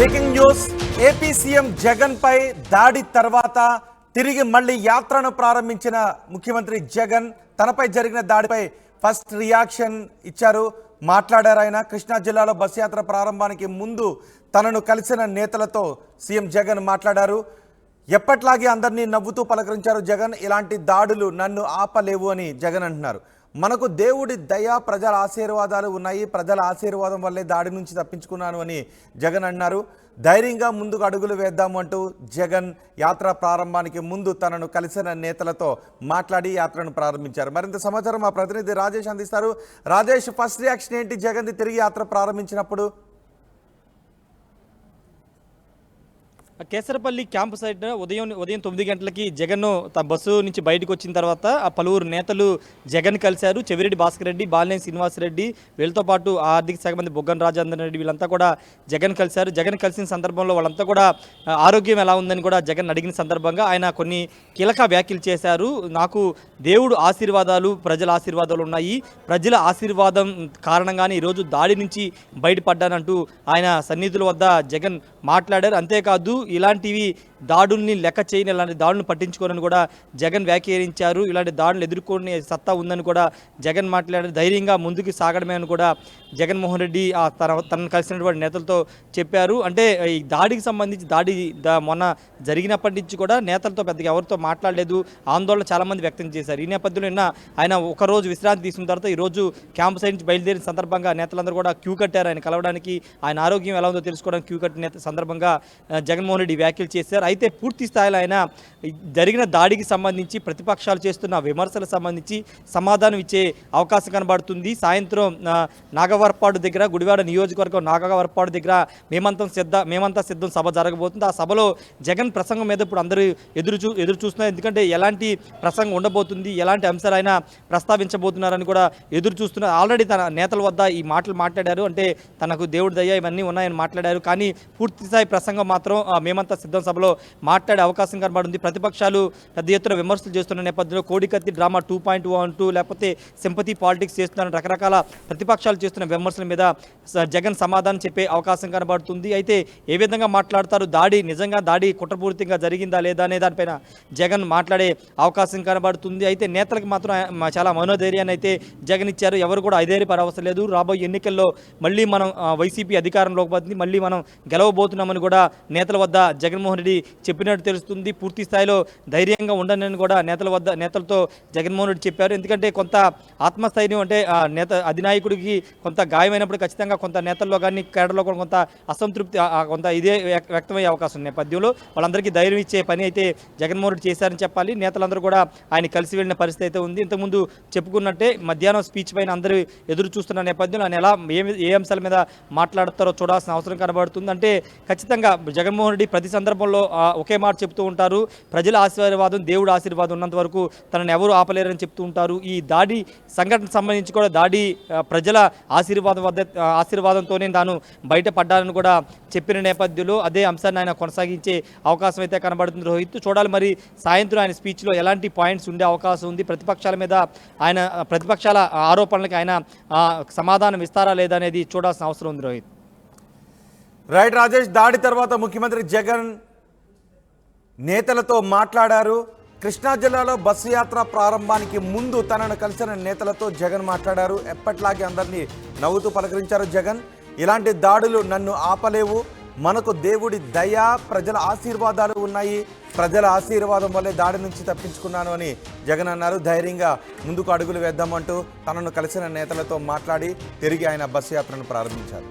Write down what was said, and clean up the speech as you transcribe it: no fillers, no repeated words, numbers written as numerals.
Breaking news. AP CM Jagan పై దాడి తర్వాత తిరిగి మళ్ళీ యాత్రను ప్రారంభించిన ముఖ్యమంత్రి జగన్ తనపై జరిగిన దాడిపై ఫస్ట్ రియాక్షన్ ఇచ్చారు, మాట్లాడారు. ఆయన కృష్ణా జిల్లాలో బస్ యాత్ర ప్రారంభానికి ముందు తనను కలిసిన నేతలతో సీఎం జగన్ మాట్లాడారు. ఎప్పట్లాగే అందరినీ నవ్వుతూ పలకరించారు జగన్. ఇలాంటి దాడులు నన్ను ఆపలేవు అని జగన్ అంటున్నారు. మనకు దేవుడి దయ, ప్రజల ఆశీర్వాదాలు ఉన్నాయి, ప్రజల ఆశీర్వాదం వల్లే దాడి నుంచి తప్పించుకున్నాను అని జగన్ అన్నారు. ధైర్యంగా ముందుకు అడుగులు వేద్దాము అంటూ జగన్ యాత్ర ప్రారంభానికి ముందు తనను కలిసిన నేతలతో మాట్లాడి యాత్రను ప్రారంభించారు. మరింత సమాచారం మా ప్రతినిధి రాజేష్ అందిస్తారు. రాజేష్, ఫస్ట్ రియాక్షన్ ఏంటి జగన్ తిరిగి యాత్ర ప్రారంభించినప్పుడు? కేసరపల్లి క్యాంపు సైడ్ ఉదయం 9 గంటలకి జగన్ తన బస్సు నుంచి బయటకు వచ్చిన తర్వాత ఆ పలువురు నేతలు జగన్ కలిశారు. చెవిరెడ్డి భాస్కర్ రెడ్డి, బాలినేని శ్రీనివాసరెడ్డి, వీళ్ళతో పాటు ఆర్థిక శాఖ మంత్రి బుగ్గన రాజేందర్ రెడ్డి, వీళ్ళంతా కూడా జగన్ కలిశారు. జగన్ కలిసిన సందర్భంలో వాళ్ళంతా కూడా ఆరోగ్యం ఎలా ఉందని కూడా జగన్ అడిగిన సందర్భంగా ఆయన కొన్ని కీలక వ్యాఖ్యలు చేశారు. నాకు దేవుడు ఆశీర్వాదాలు, ప్రజల ఆశీర్వాదాలు ఉన్నాయి, ప్రజల ఆశీర్వాదం కారణంగానే ఈరోజు దాడి నుంచి బయటపడ్డానంటూ ఆయన సన్నిధుల వద్ద జగన్ మాట్లాడారు. అంతేకాదు ఇలాంటివి దాడుల్ని లెక్క చేయని, ఇలాంటి దాడులను పట్టించుకోరని కూడా జగన్ వ్యాఖ్యానించారు. ఇలాంటి దాడులు ఎదుర్కొనే సత్తా ఉందని కూడా జగన్ మాట్లాడారు. ధైర్యంగా ముందుకు సాగడమే అని కూడా జగన్మోహన్ రెడ్డి తనను కలిసినటువంటి నేతలతో చెప్పారు. అంటే ఈ దాడికి సంబంధించి మొన్న జరిగినప్పటి నుంచి కూడా నేతలతో పెద్దగా ఎవరితో మాట్లాడలేదు, ఆందోళన చాలామంది వ్యక్తం చేశారు. ఈ నేపథ్యంలో ఆయన ఒకరోజు విశ్రాంతి తీసుకున్న తర్వాత ఈరోజు క్యాంపు సైడ్ నుంచి బయలుదేరిన సందర్భంగా నేతలందరూ కూడా క్యూ కట్టారు ఆయన కలవడానికి. ఆయన ఆరోగ్యం ఎలా ఉందో తెలుసుకోవడానికి క్యూ కట్టిన సందర్భంగా జగన్మోహన్ రెడ్డి వ్యాఖ్యలు చేశారు. అయితే పూర్తి స్థాయిలో ఆయన జరిగిన దాడికి సంబంధించి ప్రతిపక్షాలు చేస్తున్న విమర్శలకు సంబంధించి సమాధానం ఇచ్చే అవకాశం కనబడుతుంది. సాయంత్రం నాగవరపాడు దగ్గర, గుడివాడ నియోజకవర్గం నాగవరపాడు దగ్గర మేమంతా సిద్ధం సభ జరగబోతుంది. ఆ సభలో జగన్ ప్రసంగం మీద ఇప్పుడు అందరూ ఎదురు చూస్తున్నారు. ఎందుకంటే ఎలాంటి ప్రసంగం ఉండబోతుంది, ఎలాంటి అంశాలు ఆయన ప్రస్తావించబోతున్నారని కూడా ఎదురు చూస్తున్నారు. ఆల్రెడీ తన నేతల వద్ద ఈ మాటలు మాట్లాడారు. అంటే తనకు దేవుడి దయ ఇవన్నీ ఉన్నాయని మాట్లాడారు. కానీ పూర్తిస్థాయి ప్రసంగం మాత్రం మేమంతా సిద్ధం సభలో మాట్లాడే అవకాశం కనబడింది. ప్రతిపక్షాలు పెద్ద ఎత్తున విమర్శలు చేస్తున్న నేపథ్యంలో కోడికత్తి డ్రామా 2.1 లేకపోతే సింపతి పాలిటిక్స్ చేస్తున్న రకరకాల ప్రతిపక్షాలు చేస్తున్న విమర్శల మీద జగన్ సమాధానం చెప్పే అవకాశం కనబడుతుంది. అయితే ఏ విధంగా మాట్లాడతారు, నిజంగా దాడి కుట్రపూరితంగా జరిగిందా లేదా అనే దానిపైన జగన్ మాట్లాడే అవకాశం కనబడుతుంది. అయితే నేతలకు మాత్రం చాలా మనోధైర్యాన్ని అయితే జగన్ ఇచ్చారు. ఎవరు కూడా అధైర్యపడే అవసరం లేదు. రాబోయే ఎన్నికల్లో మళ్ళీ మనం వైసీపీ అధికారంలోకి పోతుంది, మళ్ళీ మనం గెలవబోతున్నామని కూడా నేతల వద్ద జగన్మోహన్ రెడ్డి చెప్పినట్టు తెలుస్తుంది. పూర్తి స్థాయిలో ధైర్యంగా ఉండనని కూడా నేతలతో జగన్మోహన్ రెడ్డి చెప్పారు. ఎందుకంటే కొంత ఆత్మస్థైర్యం, అంటే అధినాయకుడికి కొంత గాయమైనప్పుడు ఖచ్చితంగా కొంత నేతల్లో కానీ కేడర్లో కూడా కొంత అసంతృప్తి, కొంత ఇదే వ్యక్తమయ్యే అవకాశం నేపథ్యంలో వాళ్ళందరికీ ధైర్యం ఇచ్చే పని అయితే జగన్మోహన్ రెడ్డి చేశారని చెప్పాలి. నేతలందరూ కూడా ఆయన కలిసి వెళ్ళిన పరిస్థితి అయితే ఉంది. ఇంతకుముందు చెప్పుకున్నట్టే మధ్యాహ్నం స్పీచ్ పైన అందరూ ఎదురు చూస్తున్న నేపథ్యంలో ఆయన ఎలా ఏ అంశాల మీద మాట్లాడతారో చూడాల్సిన అవసరం కనబడుతుంది. అంటే ఖచ్చితంగా జగన్మోహన్ రెడ్డి ప్రతి సందర్భంలో ఒకే మాట చెప్తూ ఉంటారు, ప్రజల ఆశీర్వాదం, దేవుడు ఆశీర్వాదం ఉన్నంత వరకు తనను ఎవరు ఆపలేరని చెప్తూ ఉంటారు. ఈ దాడి సంఘటనకు సంబంధించి కూడా ప్రజల ఆశీర్వాదంతోనే తాను బయటపడ్డానని కూడా చెప్పిన నేపథ్యంలో అదే అంశాన్ని ఆయన కొనసాగించే అవకాశం అయితే కనబడుతుంది. రోహిత్, చూడాలి మరి సాయంత్రం ఆయన స్పీచ్లో ఎలాంటి పాయింట్స్ ఉండే అవకాశం ఉంది, ప్రతిపక్షాల ఆరోపణలకి ఆయన సమాధానం ఇస్తారా లేదా అనేది చూడాల్సిన అవసరం ఉంది. రోహిత్, రైట్ రాజేష్, దాడి తర్వాత ముఖ్యమంత్రి జగన్ నేతలతో మాట్లాడారు. కృష్ణా జిల్లాలో బస్సు యాత్ర ప్రారంభానికి ముందు తనను కలిసిన నేతలతో జగన్ మాట్లాడారు. ఎప్పట్లాగే అందరినీ నవ్వుతూ పలకరించారు జగన్. ఇలాంటి దాడులు నన్ను ఆపలేవు, మనకు దేవుడి దయ, ప్రజల ఆశీర్వాదాలు ఉన్నాయి, ప్రజల ఆశీర్వాదం వల్లే దాడి నుంచి తప్పించుకున్నాను అని జగన్ అన్నారు. ధైర్యంగా ముందుకు అడుగులు వేద్దామంటూ తనను కలిసిన నేతలతో మాట్లాడి తిరిగి ఆయన బస్సు యాత్రను ప్రారంభించారు.